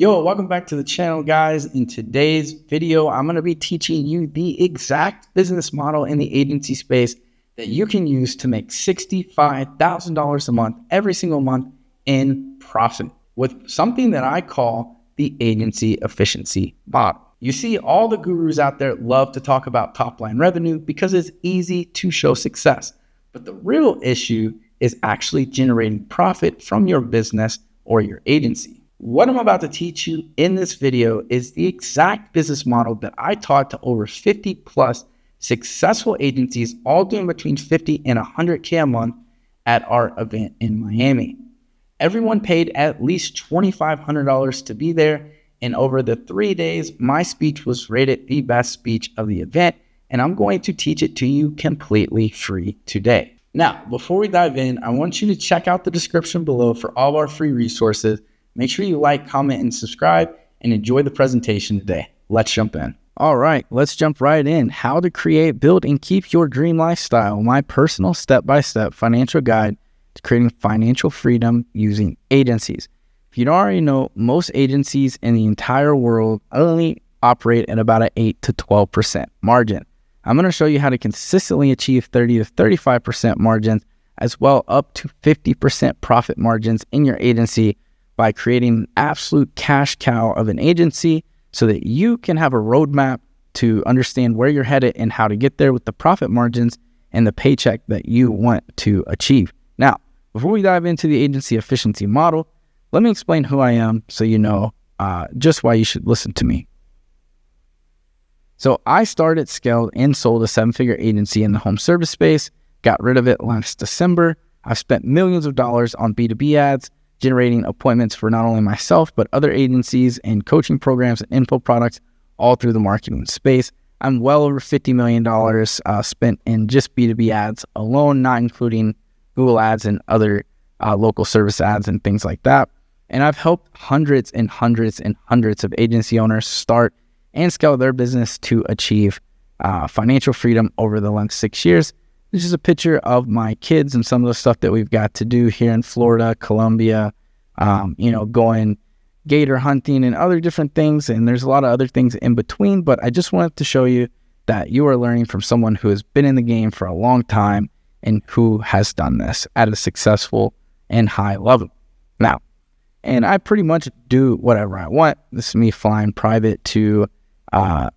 Yo, welcome back to the channel, guys. In today's video, I'm going to be teaching you the exact business model in the agency space that you can use to make $65,000 a month every single month in profit with something that I call the agency efficiency model. You see, all the gurus out there love to talk about top-line revenue because it's easy to show success. But the real issue is actually generating profit from your business or your agency. What I'm about to teach you in this video is the exact business model that I taught to over 50 plus successful agencies, all doing between 50 and 100K a month at our event in Miami. Everyone paid at least $2,500 to be there. And over the 3 days, my speech was rated the best speech of the event. And I'm going to teach it to you completely free today. Now, before we dive in, I want you to check out the description below for all of our free resources. Make sure you like, comment, and subscribe, and enjoy the presentation today. Let's jump in. All right, let's jump right in. How to create, build, and keep your dream lifestyle. My personal step-by-step financial guide to creating financial freedom using agencies. If you don't already know, most agencies in the entire world only operate at about an 8 to 12% margin. I'm going to show you how to consistently achieve 30 to 35% margins, as well up to 50% profit margins in your agency by creating an absolute cash cow of an agency so that you can have a roadmap to understand where you're headed and how to get there with the profit margins and the paycheck that you want to achieve. Now, before we dive into the agency efficiency model, let me explain who I am so you know just why you should listen to me. So I started, scaled, and sold a seven-figure agency in the home service space, got rid of it last December. I've spent millions of dollars on B2B ads, generating appointments for not only myself, but other agencies and coaching programs and info products all through the marketing space. I'm well over $50 million spent in just B2B ads alone, not including Google ads and other local service ads and things like that. And I've helped hundreds and hundreds and hundreds of agency owners start and scale their business to achieve financial freedom over the last 6 years. This is a picture of my kids and some of the stuff that we've got to do here in Florida, Colombia, going gator hunting and other different things. And there's a lot of other things in between, but I just wanted to show you that you are learning from someone who has been in the game for a long time and who has done this at a successful and high level. Now, and I pretty much do whatever I want. This is me flying private to, a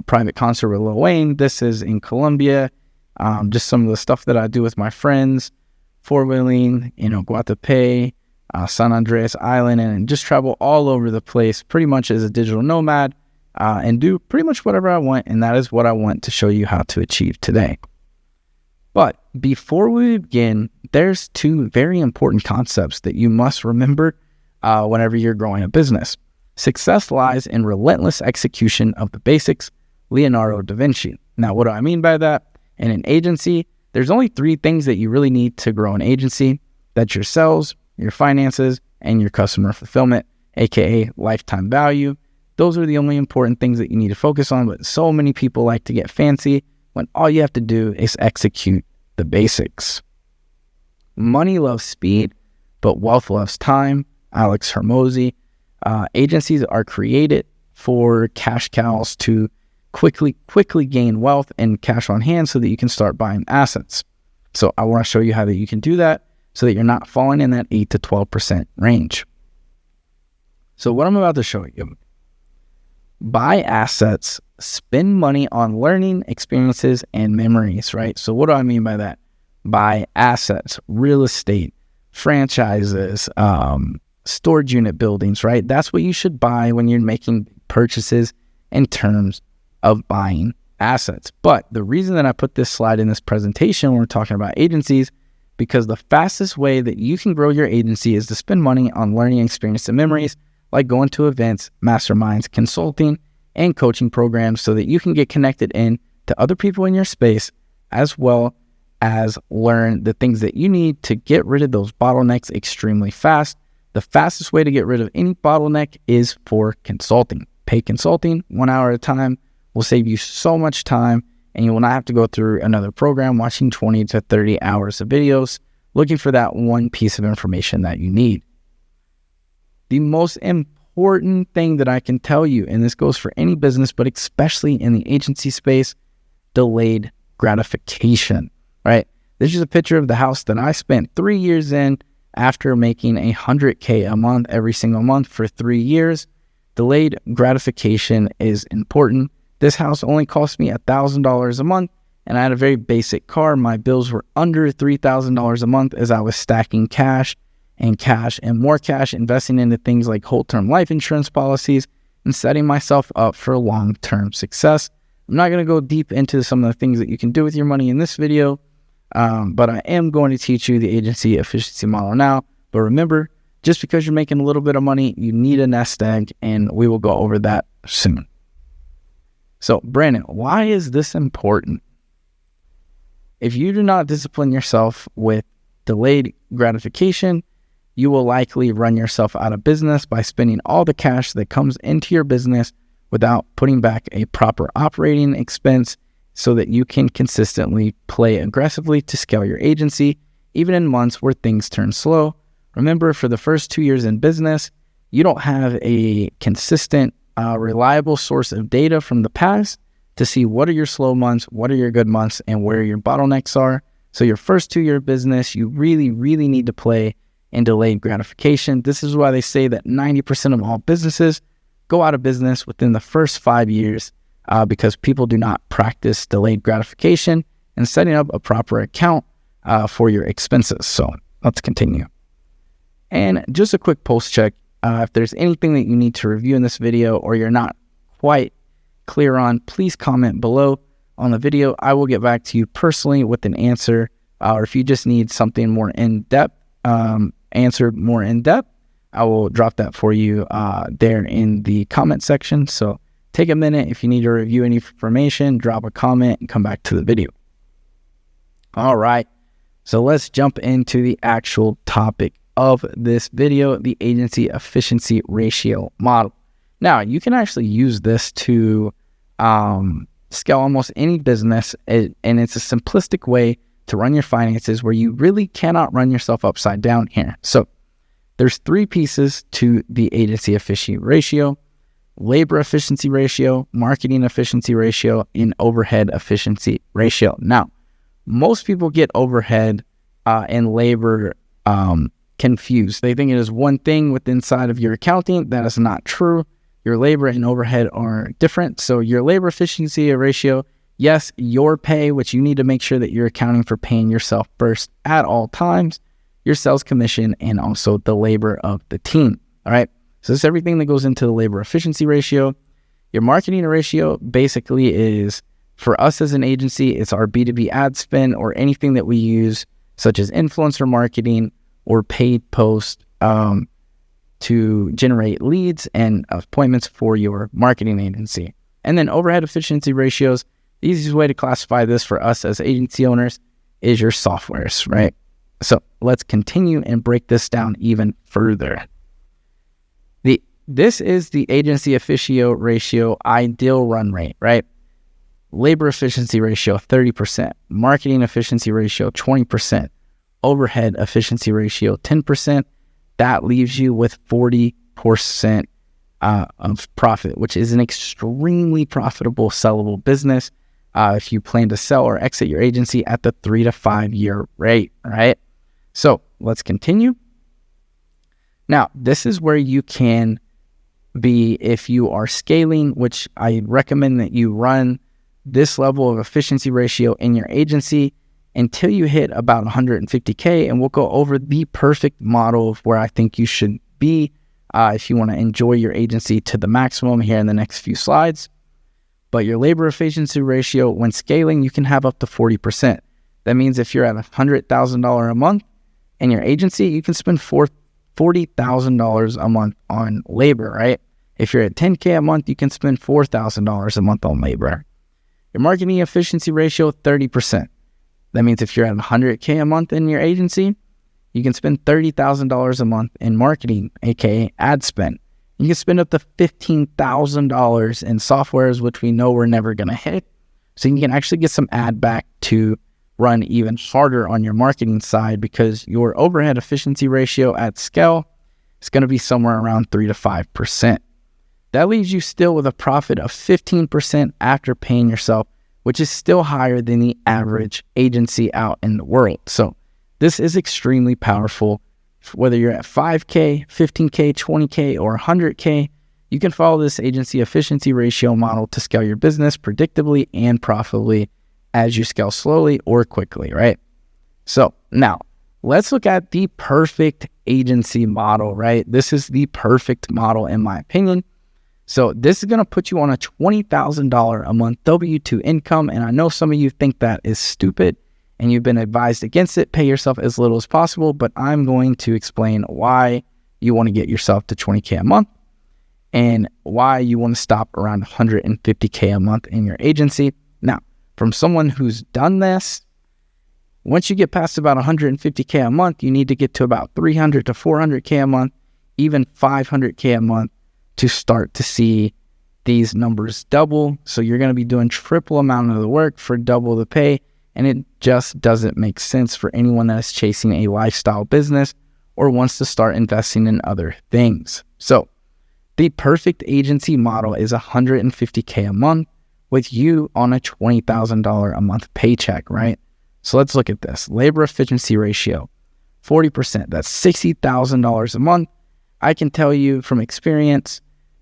private concert with Lil Wayne. This is in Colombia. Just some of the stuff that I do with my friends, four-wheeling, Guatapé, San Andreas Island, and just travel all over the place pretty much as a digital nomad and do pretty much whatever I want. And that is what I want to show you how to achieve today. But before we begin, there's two very important concepts that you must remember whenever you're growing a business. Success lies in relentless execution of the basics, Leonardo da Vinci. Now, what do I mean by that? In an agency, there's only three things that you really need to grow an agency. That's your sales, your finances, and your customer fulfillment, aka lifetime value. Those are the only important things that you need to focus on, but so many people like to get fancy when all you have to do is execute the basics. Money loves speed, but wealth loves time. Alex Hermosi. Agencies are created for cash cows to quickly gain wealth and cash on hand so that you can start buying assets. So I want to show you how that you can do that so that you're not falling in that 8 to 12% range. So what I'm about to show you: buy assets, spend money on learning, experiences, and memories, right? So what do I mean by that? Buy assets, real estate, franchises, storage unit buildings, right? That's what you should buy when you're making purchases in terms of buying assets. But the reason that I put this slide in this presentation when we're talking about agencies, because the fastest way that you can grow your agency is to spend money on learning, experience, and memories, like going to events, masterminds, consulting, and coaching programs so that you can get connected in to other people in your space, as well as learn the things that you need to get rid of those bottlenecks extremely fast. The fastest way to get rid of any bottleneck is for consulting. Pay consulting 1 hour at a time will save you so much time, and you will not have to go through another program watching 20 to 30 hours of videos looking for that one piece of information that you need. The most important important thing that I can tell you, and this goes for any business, but especially in the agency space, delayed gratification, right? This is a picture of the house that I spent 3 years in after making $100K a month every single month for 3 years. Delayed gratification is important. This house only cost me $1,000 a month, and I had a very basic car. My bills were under $3,000 a month as I was stacking cash and more cash, investing into things like whole-term life insurance policies and setting myself up for long-term success. I'm not going to go deep into some of the things that you can do with your money in this video, but I am going to teach you the agency efficiency model now. But remember, just because you're making a little bit of money, you need a nest egg, and we will go over that soon. So, Brandon, why is this important? If you do not discipline yourself with delayed gratification, you will likely run yourself out of business by spending all the cash that comes into your business without putting back a proper operating expense so that you can consistently play aggressively to scale your agency, even in months where things turn slow. Remember, for the first 2 years in business, you don't have a consistent, reliable source of data from the past to see what are your slow months, what are your good months, and where your bottlenecks are. So your first 2 year business, you really, really need to play in delayed gratification. This is why they say that 90% of all businesses go out of business within the first 5 years because people do not practice delayed gratification and setting up a proper account for your expenses. So let's continue. And just a quick post check. If there's anything that you need to review in this video or you're not quite clear on, please comment below on the video. I will get back to you personally with an answer. Or if you just need something more in-depth, answered more in-depth, I will drop that for you there in the comment section. So take a minute. If you need to review any information, drop a comment and come back to the video. All right. So let's jump into the actual topic of this video, the agency efficiency ratio model. Now, you can actually use this to scale almost any business, and it's a simplistic way to run your finances where you really cannot run yourself upside down here. So there's 3 pieces to the agency efficiency ratio: labor efficiency ratio, marketing efficiency ratio, and overhead efficiency ratio. Now, most people get overhead and labor confused. They think it is one thing within inside of your accounting. That is not true. Your labor and overhead are different. So your labor efficiency ratio, yes, your pay, which you need to make sure that you're accounting for paying yourself first at all times, your sales commission, and also the labor of the team. All right. So this is everything that goes into the labor efficiency ratio. Your marketing ratio basically is, for us as an agency, it's our B2B ad spend or anything that we use, such as influencer marketing or paid post to generate leads and appointments for your marketing agency. And then overhead efficiency ratios, the easiest way to classify this for us as agency owners is your softwares, right? So let's continue and break this down even further. This is the agency efficiency ratio ideal run rate, right? Labor efficiency ratio, 30%. Marketing efficiency ratio, 20%. Overhead efficiency ratio, 10%. That leaves you with 40% of profit, which is an extremely profitable, sellable business if you plan to sell or exit your agency at the 3 to 5 year rate, right? So let's continue. Now, this is where you can be if you are scaling, which I recommend that you run this level of efficiency ratio in your agency until you hit about 150K, and we'll go over the perfect model of where I think you should be if you want to enjoy your agency to the maximum here in the next few slides. But your labor efficiency ratio, when scaling, you can have up to 40%. That means if you're at $100,000 a month in your agency, you can spend $40,000 a month on labor, right? If you're at 10K a month, you can spend $4,000 a month on labor. Your marketing efficiency ratio, 30%. That means if you're at 100K a month in your agency, you can spend $30,000 a month in marketing, aka ad spend. You can spend up to $15,000 in softwares, which we know we're never going to hit. So you can actually get some ad back to run even harder on your marketing side, because your overhead efficiency ratio at scale it's going to be somewhere around 3 to 5%. That leaves you still with a profit of 15% after paying yourself, which is still higher than the average agency out in the world. So this is extremely powerful. Whether you're at 5K, 15K, 20K, or 100K, you can follow this agency efficiency ratio model to scale your business predictably and profitably as you scale slowly or quickly, right? So now let's look at the perfect agency model, right? This is the perfect model in my opinion. So this is going to put you on a $20,000 a month W-2 income. And I know some of you think that is stupid and you've been advised against it. Pay yourself as little as possible, but I'm going to explain why you want to get yourself to 20K a month and why you want to stop around 150K a month in your agency. Now, from someone who's done this, once you get past about 150K a month, you need to get to about 300 to 400K a month, even 500K a month to start to see these numbers double. So you're going to be doing triple amount of the work for double the pay. And it just doesn't make sense for anyone that is chasing a lifestyle business or wants to start investing in other things. So the perfect agency model is 150K a month with you on a $20,000 a month paycheck, right? So let's look at this. Labor efficiency ratio, 40%. That's $60,000 a month. I can tell you from experience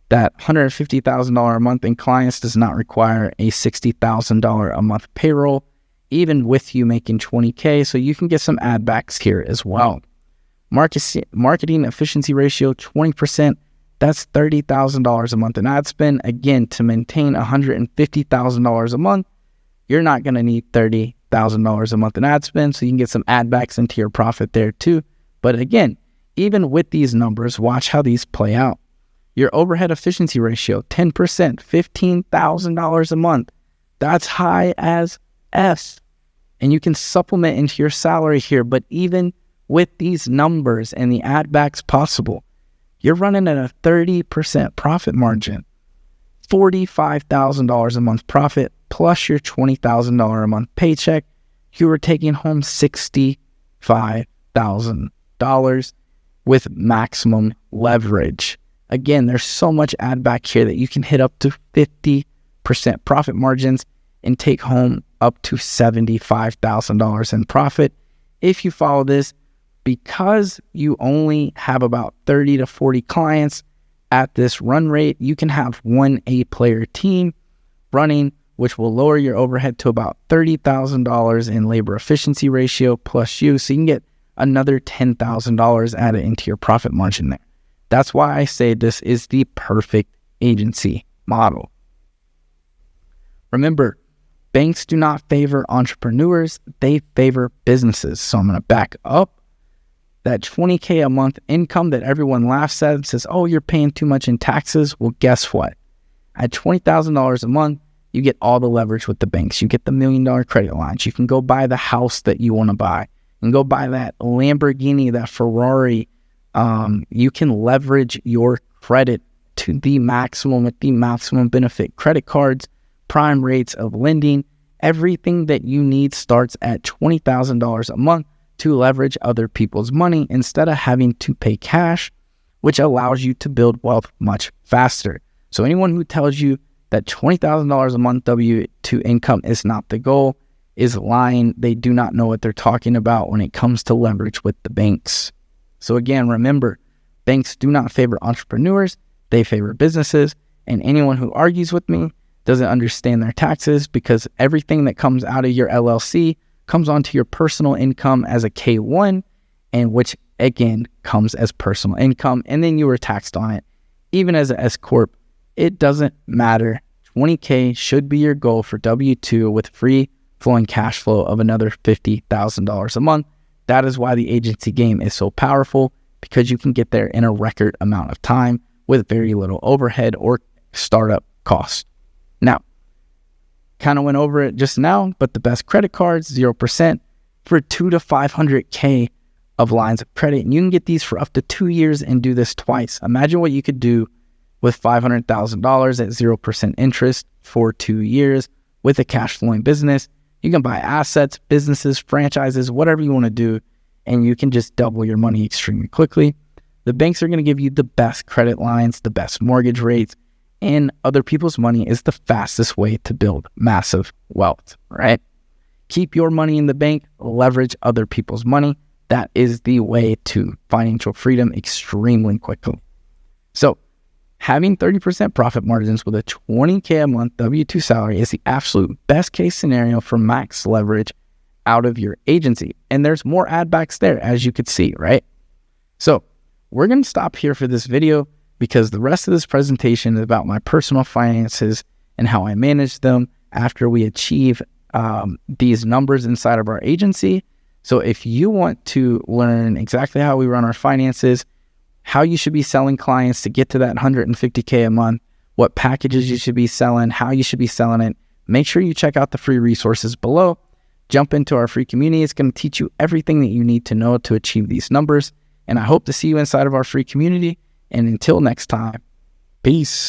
that $150,000 a month in clients does not require a $60,000 a month payroll, even with you making 20K. So you can get some add backs here as well. Marketing efficiency ratio, 20%. That's $30,000 a month in ad spend. Again, to maintain $150,000 a month, you're not going to need $30,000 a month in ad spend. So you can get some add backs into your profit there too. But again, even with these numbers, watch how these play out. Your overhead efficiency ratio, 10%, $15,000 a month. That's high as F. And you can supplement into your salary here. But even with these numbers and the add backs possible, you're running at a 30% profit margin, $45,000 a month profit plus your $20,000 a month paycheck. You were taking home $65,000 with maximum leverage. Again, there's so much add back here that you can hit up to 50% profit margins and take home up to $75,000 in profit. If you follow this, because you only have about 30 to 40 clients at this run rate, you can have one A-player team running, which will lower your overhead to about $30,000 in labor efficiency ratio plus you. So you can get another $10,000 added into your profit margin there. That's why I say this is the perfect agency model. Remember, banks do not favor entrepreneurs, they favor businesses. So I'm going to back up. That 20K a month income that everyone laughs at and says, oh, you're paying too much in taxes. Well, guess what? At $20,000 a month, you get all the leverage with the banks. You get the $1 million credit lines. You can go buy the house that you want to buy and go buy that Lamborghini, that Ferrari. You can leverage your credit to the maximum with the maximum benefit. Credit cards, prime rates of lending, everything that you need starts at $20,000 a month to leverage other people's money instead of having to pay cash, which allows you to build wealth much faster. So anyone who tells you that $20,000 a month W-2 income is not the goal is lying. They do not know what they're talking about when it comes to leverage with the banks. So again, remember, banks do not favor entrepreneurs, they favor businesses, and anyone who argues with me doesn't understand their taxes because everything that comes out of your LLC comes onto your personal income as a K1, and which again comes as personal income, and then you were taxed on it. Even as an S Corp, it doesn't matter. 20K should be your goal for W-2 with free flowing cash flow of another $50,000 a month. That is why the agency game is so powerful, because you can get there in a record amount of time with very little overhead or startup cost. Now, kind of went over it just now, but the best credit cards, 0% for 2 to 500K of lines of credit. And you can get these for up to 2 years and do this twice. Imagine what you could do with $500,000 at 0% interest for 2 years with a cash flowing business. You can buy assets, businesses, franchises, whatever you want to do, and you can just double your money extremely quickly. The banks are going to give you the best credit lines, the best mortgage rates, and other people's money is the fastest way to build massive wealth, right? Keep your money in the bank, leverage other people's money. That is the way to financial freedom extremely quickly. So having 30% profit margins with a $20K a month W-2 salary is the absolute best case scenario for max leverage out of your agency. And there's more add backs there, as you could see, right? So we're going to stop here for this video because the rest of this presentation is about my personal finances and how I manage them after we achieve these numbers inside of our agency. So if you want to learn exactly how we run our finances, how you should be selling clients to get to that $150K a month, what packages you should be selling, how you should be selling it, make sure you check out the free resources below. Jump into our free community. It's going to teach you everything that you need to know to achieve these numbers. And I hope to see you inside of our free community. And until next time, peace.